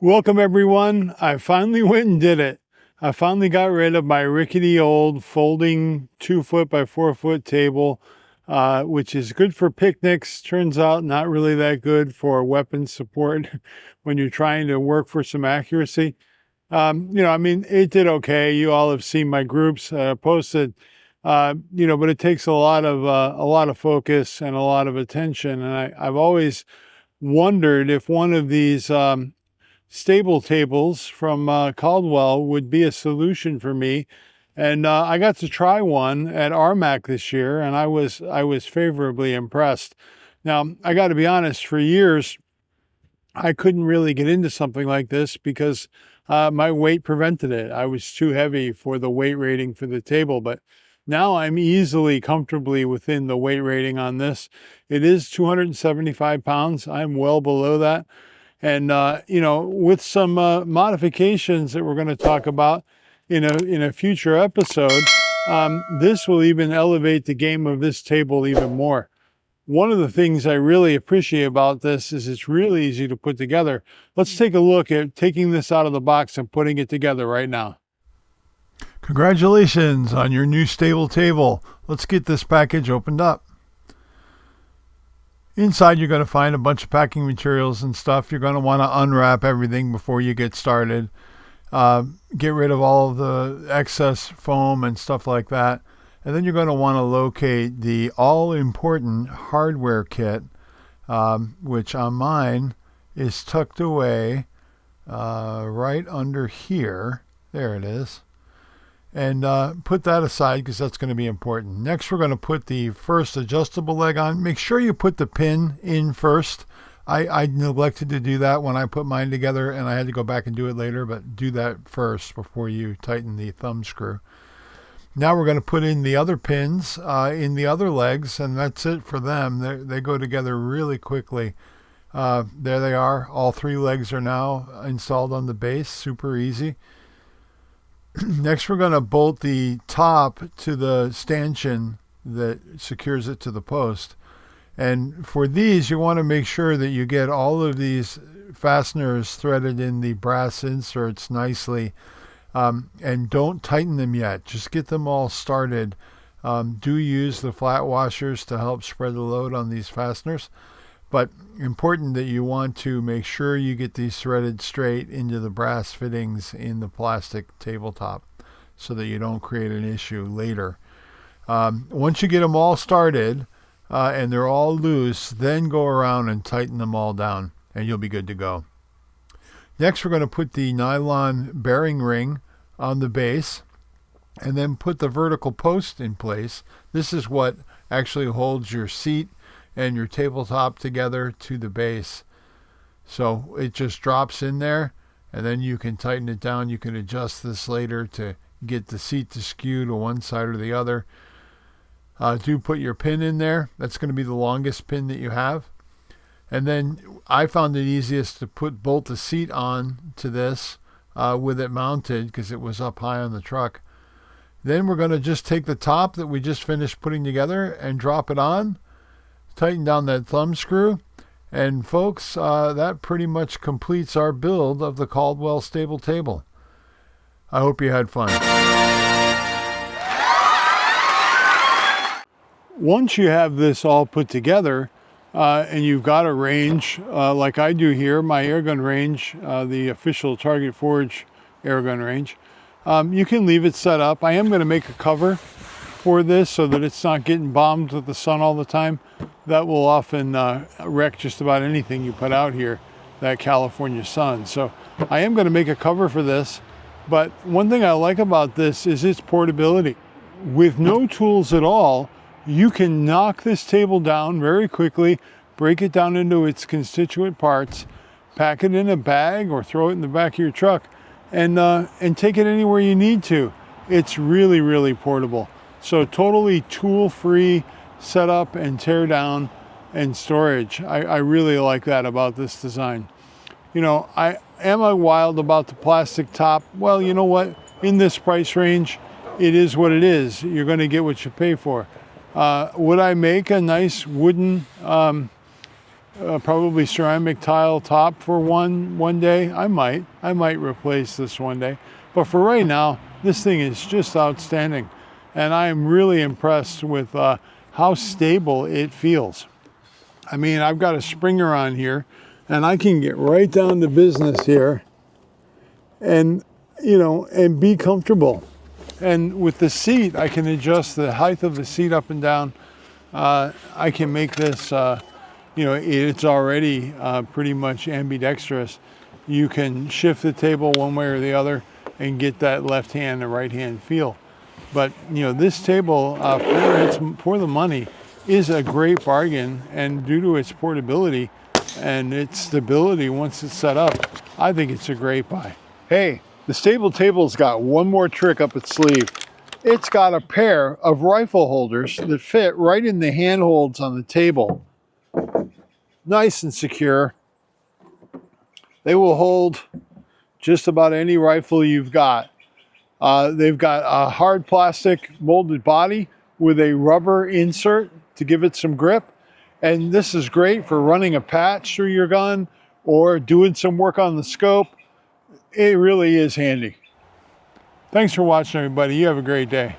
Welcome everyone. I finally went and did it. I finally got rid of my rickety old folding 2 foot by 4 foot table, which is good for picnics. Turns out not really that good for weapon support when you're trying to work for some accuracy. I mean, it did okay. You all have seen my groups posted, but it takes a lot of focus and a lot of attention. And I've always wondered if one of these stable tables from Caldwell would be a solution for me. And I got to try one at RMAC this year, and I was favorably impressed. Now, I got to be honest, for years, I couldn't really get into something like this because my weight prevented it. I was too heavy for the weight rating for the table, but now I'm easily comfortably within the weight rating on this. It is 275 pounds. I'm well below that. And, with some modifications that we're going to talk about in a future episode, this will even elevate the game of this table even more. One of the things I really appreciate about this is it's really easy to put together. Let's take a look at taking this out of the box and putting it together right now. Congratulations on your new stable table. Let's get this package opened up. Inside, you're going to find a bunch of packing materials and stuff. You're going to want to unwrap everything before you get started. Get rid of all of the excess foam and stuff like that. And then you're going to want to locate the all-important hardware kit, which on mine is tucked away right under here. There it is. And put that aside because that's going to be important. Next, we're going to put the first adjustable leg on. Make sure you put the pin in first. I neglected to do that when I put mine together, and I had to go back and do it later, but do that first before you tighten the thumb screw. Now we're going to put in the other pins in the other legs, and that's it for them. They go together really quickly. There they are. All three legs are now installed on the base. Super easy. Next, we're going to bolt the top to the stanchion that secures it to the post. And for these, you want to make sure that you get all of these fasteners threaded in the brass inserts nicely. And don't tighten them yet. Just get them all started. Do use the flat washers to help spread the load on these fasteners. But important that you want to make sure you get these threaded straight into the brass fittings in the plastic tabletop so that you don't create an issue later. Once you get them all started and they're all loose, then go around and tighten them all down and you'll be good to go. Next, we're going to put the nylon bearing ring on the base and then put the vertical post in place. This is what actually holds your seat and your tabletop together to the base. So it just drops in there and then you can tighten it down. You can adjust this later to get the seat to skew to one side or the other. Do put your pin in there. That's going to be the longest pin that you have. And then I found it easiest to bolt the seat on to this with it mounted because it was up high on the truck. Then we're going to just take the top that we just finished putting together and drop it on. Tighten down that thumb screw. And folks, that pretty much completes our build of the Caldwell Stable Table. I hope you had fun. Once you have this all put together, and you've got a range like I do here, my airgun range, the official Target Forge airgun range, you can leave it set up. I am going to make a cover for this so that it's not getting bombed with the sun all the time. That will often wreck just about anything you put out here, that California sun. So I am going to make a cover for this. But one thing I like about this is its portability. With no tools at all, you can knock this table down very quickly, break it down into its constituent parts, pack it in a bag or throw it in the back of your truck, and take it anywhere you need to. It's really, really portable. So totally tool-free setup and tear down and storage. I really like that about this design. Am I wild about the plastic top? Well, you know what? In this price range, it is what it is. You're going to get what you pay for. Would I make a nice wooden Probably ceramic tile top for one day. I might replace this one day, but for right now, this thing is just outstanding, and I am really impressed with how stable it feels. I mean, I've got a Springer on here, and I can get right down to business here, and and be comfortable. And with the seat, I can adjust the height of the seat up and down. I can make this. It's already pretty much ambidextrous. You can shift the table one way or the other and get that left hand and right hand feel. But this table for the money is a great bargain, and due to its portability and its stability once it's set up, I think it's a great buy. Hey, the Stable Table's got one more trick up its sleeve. It's got a pair of rifle holders that fit right in the handholds on the table. Nice and secure. They will hold just about any rifle you've got. They've got a hard plastic molded body with a rubber insert to give it some grip. And this is great for running a patch through your gun or doing some work on the scope. It really is handy. Thanks for watching, everybody. You have a great day.